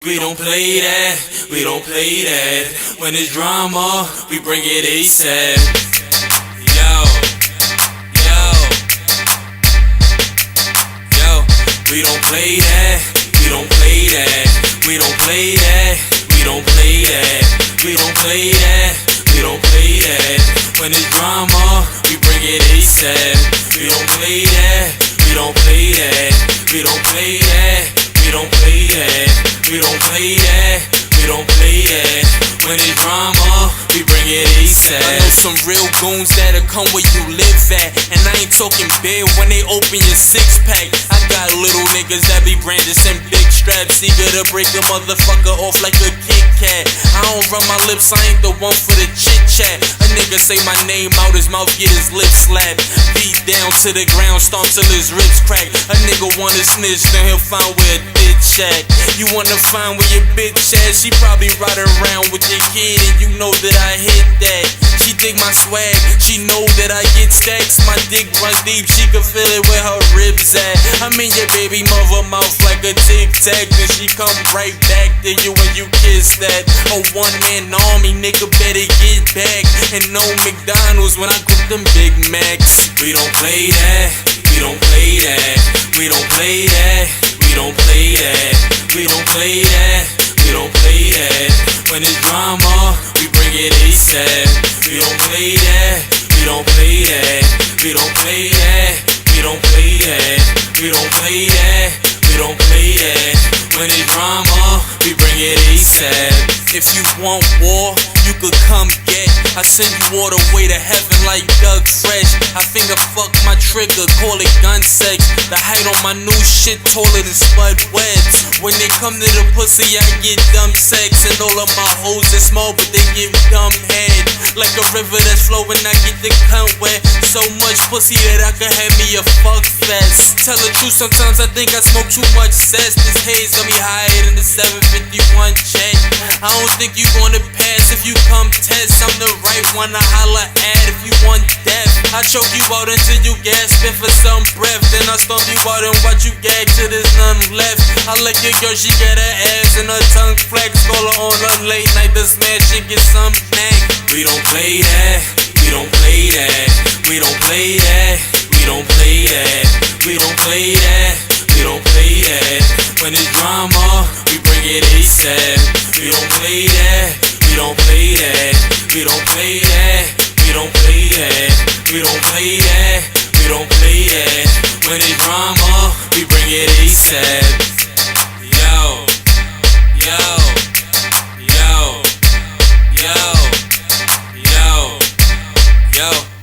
We don't play that, we don't play that. When it's drama, we bring it ASAP. Yo, yo, yo. We don't play that, we don't play that. We don't play that, we don't play that. We don't play that, we don't play that. When it's drama, we bring it ASAP. We don't play that, we don't play that. We don't play that, we don't play that. We don't play that, we don't play that. When it's drama, we bring it ASAP. I know some real goons that'll come where you live at, and I ain't talking big when they open your six-pack. I got little niggas that be brandishing big straps, eager to break a motherfucker off like a Kit Kat. I don't run my lips, I ain't the one for the chit-chat. A nigga say my name out his mouth, get his lips slapped. Beat down to the ground, stomp till his ribs crack. A nigga wanna snitch, then he'll find where a ditch at. You wanna find where your bitch at? She probably ride around with your kid, and you know that I hit that. She dig my swag, she know that I get stacks. My dick run deep, she can feel it where her ribs at. I'm in your baby mother mouth like a tic-tac, then she come right back to you when you kiss that. A one-man army, nigga better get back. And no McDonald's when I cook them Big Macs. We don't play that, we don't play that. We don't play that, we don't play that. We don't play that, we don't play that. When it's drama, we bring it ASAP. We don't play that, we don't play that. We don't play that, we don't play that. We don't play that, we don't play that. When it's drama, we bring it ASAP. If you want war, you could come get. I send you all the way to heaven like Doug Fresh. I finger fuck my trigger, call it gun sex. The height on my new shit taller than Spud Webs. When they come to the pussy, I get dumb sex. And all of my hoes are small, but they give dumb head. Like a river that's flowing, I get the cunt wet. So much pussy that I could have me a fuck fest. Tell the truth, sometimes I think I smoke too much cess. This haze got me higher than the 751 jet. I don't think you gonna pass if you come test. I'm the right one to holler at if you want death. I choke you out until you gasping for some breath. Then I stomp you out and watch you gag till there's none left. I like your girl, she got her ass and her tongue flex. Call her on a late night to smash and get some neck. We don't play that, we don't play that. We don't play that, we don't play that. We don't play that, we don't play that. When it's drama, we bring it ASAP. We don't play that, we don't play that. We don't play that, we don't play that. We don't play that, we don't play that. When it's drama, we bring it ASAP. Yo, yo, yo, yo, yo, yo.